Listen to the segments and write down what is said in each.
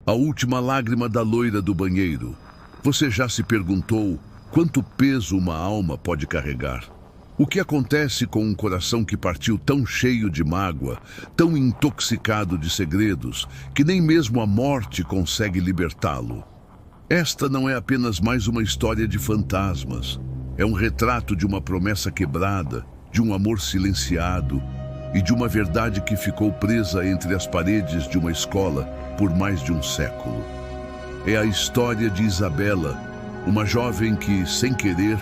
A última lágrima da loira do banheiro. Você já se perguntou quanto peso uma alma pode carregar? O que acontece com um coração que partiu tão cheio de mágoa, tão intoxicado de segredos, que nem mesmo a morte consegue libertá-lo? Esta não é apenas mais uma história de fantasmas. É um retrato de uma promessa quebrada, de um amor silenciado e de uma verdade que ficou presa entre as paredes de uma escola por mais de um século. É a história de Isabela, uma jovem que, sem querer,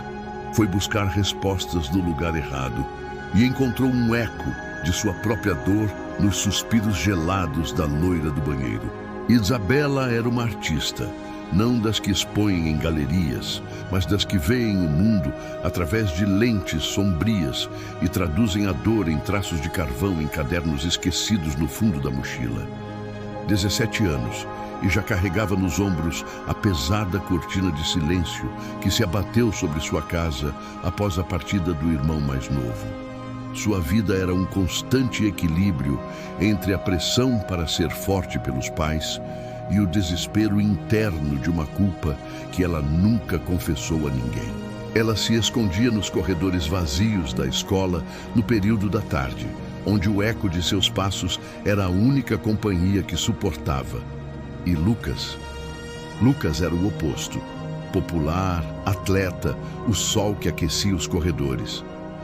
foi buscar respostas no lugar errado e encontrou um eco de sua própria dor nos suspiros gelados da loira do banheiro. Isabela era uma artista, não das que expõem em galerias, mas das que veem o mundo através de lentes sombrias e traduzem a dor em traços de carvão em cadernos esquecidos no fundo da mochila. 17 anos, e já carregava nos ombros a pesada cortina de silêncio que se abateu sobre sua casa após a partida do irmão mais novo. Sua vida era um constante equilíbrio entre a pressão para ser forte pelos pais e o desespero interno de uma culpa que ela nunca confessou a ninguém. Ela se escondia nos corredores vazios da escola no período da tarde, onde o eco de seus passos era a única companhia que suportava. E Lucas era o oposto. Popular, atleta, o sol que aquecia os corredores.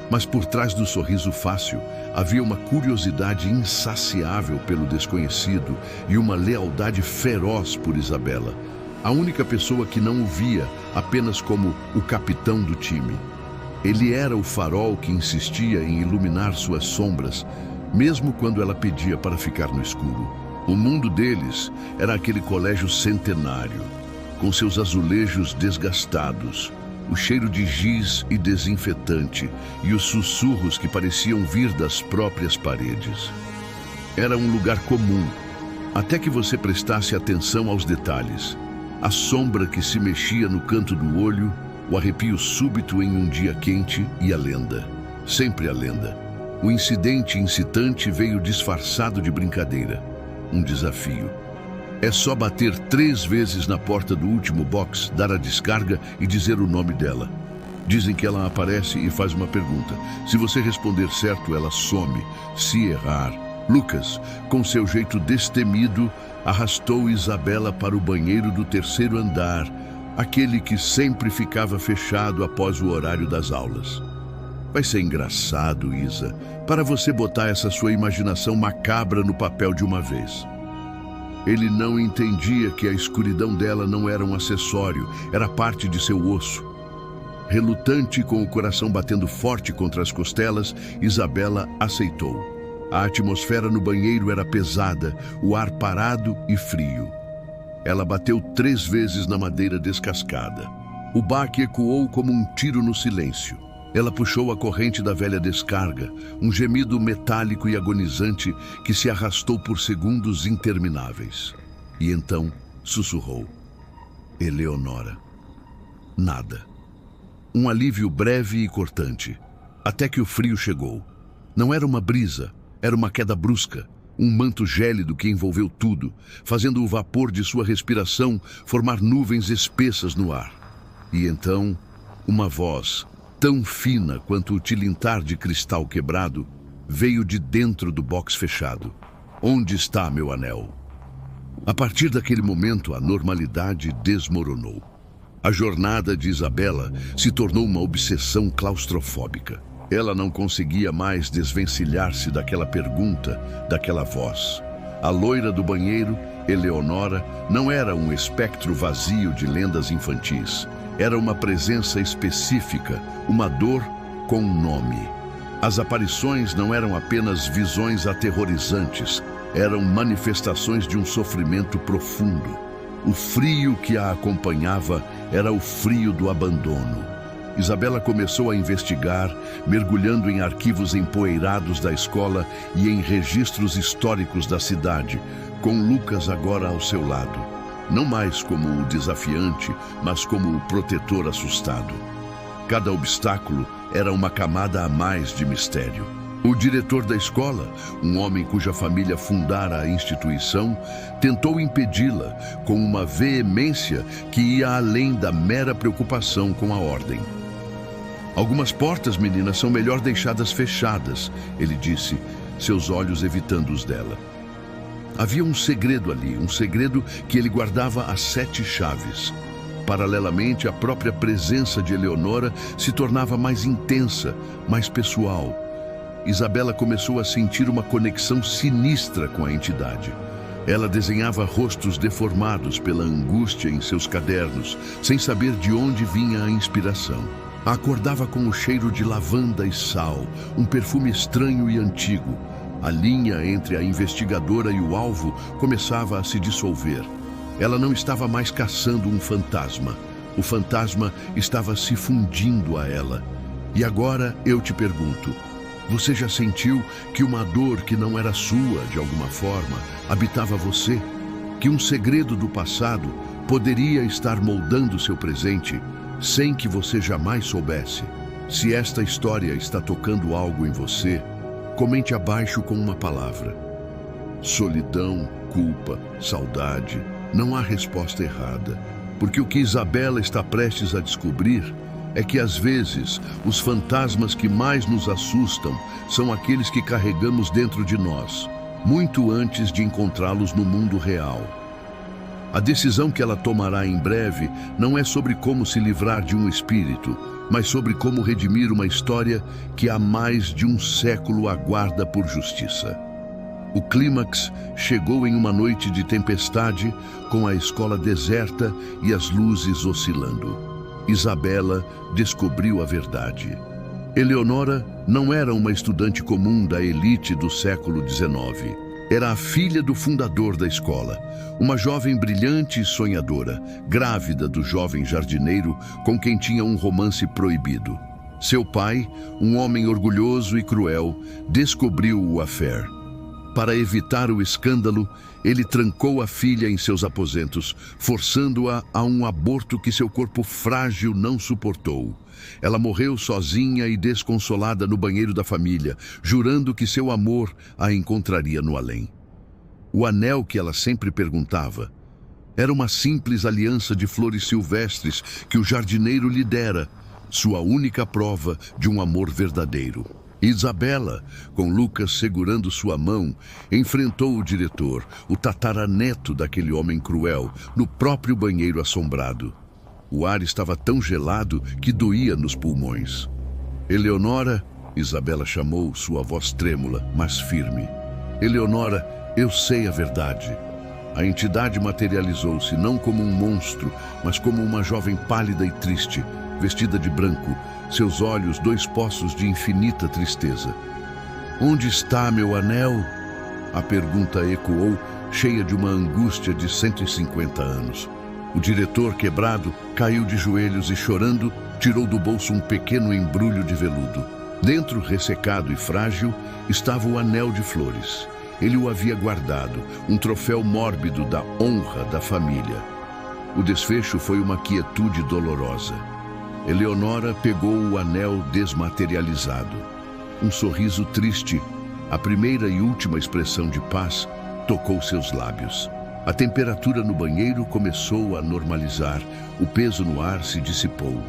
Mas por trás do sorriso fácil, havia uma curiosidade insaciável pelo desconhecido e uma lealdade feroz por Isabela, a única pessoa que não o via apenas como o capitão do time. Ele era o farol que insistia em iluminar suas sombras, mesmo quando ela pedia para ficar no escuro. O mundo deles era aquele colégio centenário, com seus azulejos desgastados, o cheiro de giz e desinfetante e os sussurros que pareciam vir das próprias paredes. Era um lugar comum, até que você prestasse atenção aos detalhes. A sombra que se mexia no canto do olho, o arrepio súbito em um dia quente e a lenda. Sempre a lenda. O incidente incitante veio disfarçado de brincadeira. Um desafio. É só bater 3 vezes na porta do último box, dar a descarga e dizer o nome dela. Dizem que ela aparece e faz uma pergunta. Se você responder certo, ela some. Se errar... Lucas, com seu jeito destemido, arrastou Isabela para o banheiro do 3º andar, aquele que sempre ficava fechado após o horário das aulas. Vai ser engraçado, Isa, para você botar essa sua imaginação macabra no papel de uma vez. Ele não entendia que a escuridão dela não era um acessório, era parte de seu osso. Relutante, com o coração batendo forte contra as costelas, Isabela aceitou. A atmosfera no banheiro era pesada, o ar parado e frio. Ela bateu 3 vezes na madeira descascada. O baque ecoou como um tiro no silêncio. Ela puxou a corrente da velha descarga, um gemido metálico e agonizante que se arrastou por segundos intermináveis. E então sussurrou: Eleonora. Nada. Um alívio breve e cortante, até que o frio chegou. Não era uma brisa, era uma queda brusca, um manto gélido que envolveu tudo, fazendo o vapor de sua respiração formar nuvens espessas no ar. E então, uma voz, tão fina quanto o tilintar de cristal quebrado, veio de dentro do box fechado. Onde está meu anel? A partir daquele momento, a normalidade desmoronou. A jornada de Isabela se tornou uma obsessão claustrofóbica. Ela não conseguia mais desvencilhar-se daquela pergunta, daquela voz. A loira do banheiro, Eleonora, não era um espectro vazio de lendas infantis. Era uma presença específica, uma dor com um nome. As aparições não eram apenas visões aterrorizantes, eram manifestações de um sofrimento profundo. O frio que a acompanhava era o frio do abandono. Isabela começou a investigar, mergulhando em arquivos empoeirados da escola e em registros históricos da cidade, com Lucas agora ao seu lado. Não mais como o desafiante, mas como o protetor assustado. Cada obstáculo era uma camada a mais de mistério. O diretor da escola, um homem cuja família fundara a instituição, tentou impedi-la com uma veemência que ia além da mera preocupação com a ordem. Algumas portas, menina, são melhor deixadas fechadas, ele disse, seus olhos evitando os dela. Havia um segredo ali, um segredo que ele guardava às 7 chaves. Paralelamente, a própria presença de Eleonora se tornava mais intensa, mais pessoal. Isabela começou a sentir uma conexão sinistra com a entidade. Ela desenhava rostos deformados pela angústia em seus cadernos, sem saber de onde vinha a inspiração. Acordava com o cheiro de lavanda e sal, um perfume estranho e antigo. A linha entre a investigadora e o alvo começava a se dissolver. Ela não estava mais caçando um fantasma. O fantasma estava se fundindo a ela. E agora eu te pergunto, você já sentiu que uma dor que não era sua, de alguma forma, habitava você? Que um segredo do passado poderia estar moldando seu presente sem que você jamais soubesse? Se esta história está tocando algo em você, comente abaixo com uma palavra. Solidão, culpa, saudade. Não há resposta errada, porque o que Isabela está prestes a descobrir é que, às vezes, os fantasmas que mais nos assustam são aqueles que carregamos dentro de nós, muito antes de encontrá-los no mundo real. A decisão que ela tomará em breve não é sobre como se livrar de um espírito, mas sobre como redimir uma história que há mais de um século aguarda por justiça. O clímax chegou em uma noite de tempestade, com a escola deserta e as luzes oscilando. Isabela descobriu a verdade. Eleonora não era uma estudante comum da elite do século XIX. Era a filha do fundador da escola, uma jovem brilhante e sonhadora, grávida do jovem jardineiro com quem tinha um romance proibido. Seu pai, um homem orgulhoso e cruel, descobriu o affair. Para evitar o escândalo, ele trancou a filha em seus aposentos, forçando-a a um aborto que seu corpo frágil não suportou. Ela morreu sozinha e desconsolada no banheiro da família, jurando que seu amor a encontraria no além. O anel que ela sempre perguntava era uma simples aliança de flores silvestres que o jardineiro lhe dera, sua única prova de um amor verdadeiro. Isabela, com Lucas segurando sua mão, enfrentou o diretor, o tataraneto daquele homem cruel, no próprio banheiro assombrado. O ar estava tão gelado que doía nos pulmões. Eleonora, Isabela chamou, sua voz trêmula, mas firme. Eleonora, eu sei a verdade. A entidade materializou-se não como um monstro, mas como uma jovem pálida e triste, vestida de branco, seus olhos 2 poços de infinita tristeza. Onde está meu anel? A pergunta ecoou, cheia de uma angústia de 150 anos. O diretor, quebrado, caiu de joelhos e, chorando, tirou do bolso um pequeno embrulho de veludo. Dentro, ressecado e frágil, estava o anel de flores. Ele o havia guardado, um troféu mórbido da honra da família. O desfecho foi uma quietude dolorosa. Eleonora pegou o anel desmaterializado. Um sorriso triste, a primeira e última expressão de paz, tocou seus lábios. A temperatura no banheiro começou a normalizar, o peso no ar se dissipou.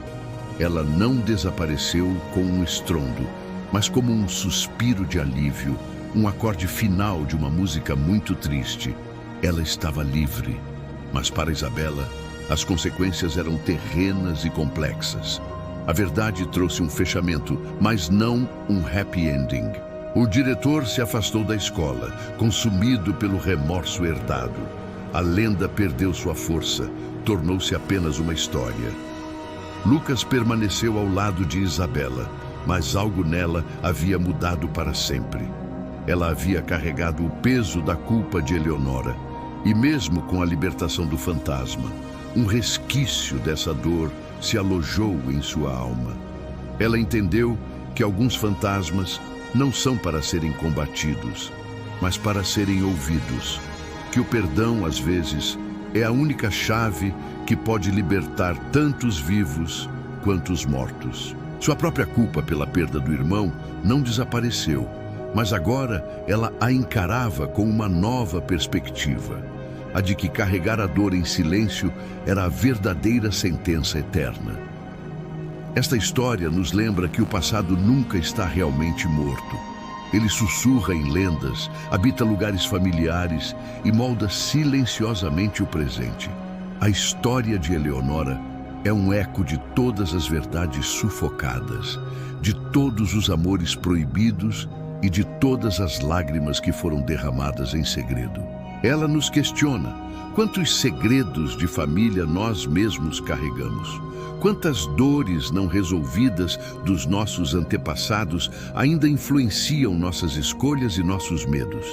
Ela não desapareceu com um estrondo, mas como um suspiro de alívio, um acorde final de uma música muito triste. Ela estava livre, mas para Isabela, as consequências eram terrenas e complexas. A verdade trouxe um fechamento, mas não um happy ending. O diretor se afastou da escola, consumido pelo remorso herdado. A lenda perdeu sua força, tornou-se apenas uma história. Lucas permaneceu ao lado de Isabela, mas algo nela havia mudado para sempre. Ela havia carregado o peso da culpa de Eleonora, e mesmo com a libertação do fantasma, um resquício dessa dor se alojou em sua alma. Ela entendeu que alguns fantasmas não são para serem combatidos, mas para serem ouvidos. Que o perdão, às vezes, é a única chave que pode libertar tanto os vivos quanto os mortos. Sua própria culpa pela perda do irmão não desapareceu, Mas agora ela a encarava com uma nova perspectiva, a de que carregar a dor em silêncio era a verdadeira sentença eterna. Esta história nos lembra que o passado nunca está realmente morto. Ele sussurra em lendas, habita lugares familiares e molda silenciosamente o presente. A história de Eleonora é um eco de todas as verdades sufocadas, de todos os amores proibidos e de todas as lágrimas que foram derramadas em segredo. Ela nos questiona: quantos segredos de família nós mesmos carregamos? Quantas dores não resolvidas dos nossos antepassados ainda influenciam nossas escolhas e nossos medos?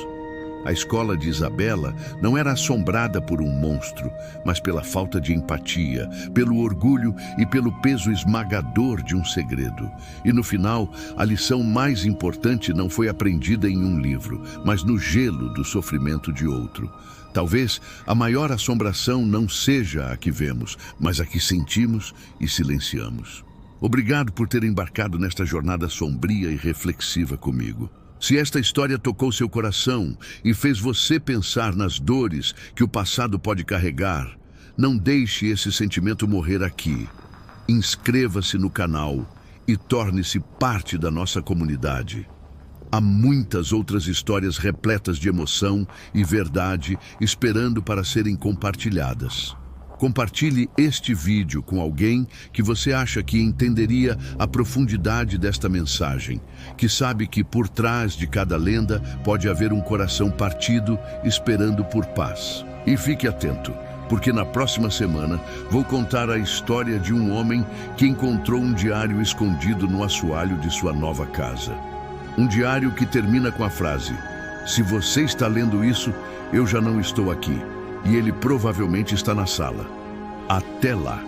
A escola de Isabela não era assombrada por um monstro, mas pela falta de empatia, pelo orgulho e pelo peso esmagador de um segredo. E no final, a lição mais importante não foi aprendida em um livro, mas no gelo do sofrimento de outro. Talvez a maior assombração não seja a que vemos, mas a que sentimos e silenciamos. Obrigado por ter embarcado nesta jornada sombria e reflexiva comigo. Se esta história tocou seu coração e fez você pensar nas dores que o passado pode carregar, não deixe esse sentimento morrer aqui. Inscreva-se no canal e torne-se parte da nossa comunidade. Há muitas outras histórias repletas de emoção e verdade esperando para serem compartilhadas. Compartilhe este vídeo com alguém que você acha que entenderia a profundidade desta mensagem, que sabe que por trás de cada lenda pode haver um coração partido esperando por paz. E fique atento, porque na próxima semana vou contar a história de um homem que encontrou um diário escondido no assoalho de sua nova casa. Um diário que termina com a frase: "Se você está lendo isso, eu já não estou aqui." E ele provavelmente está na sala. Até lá!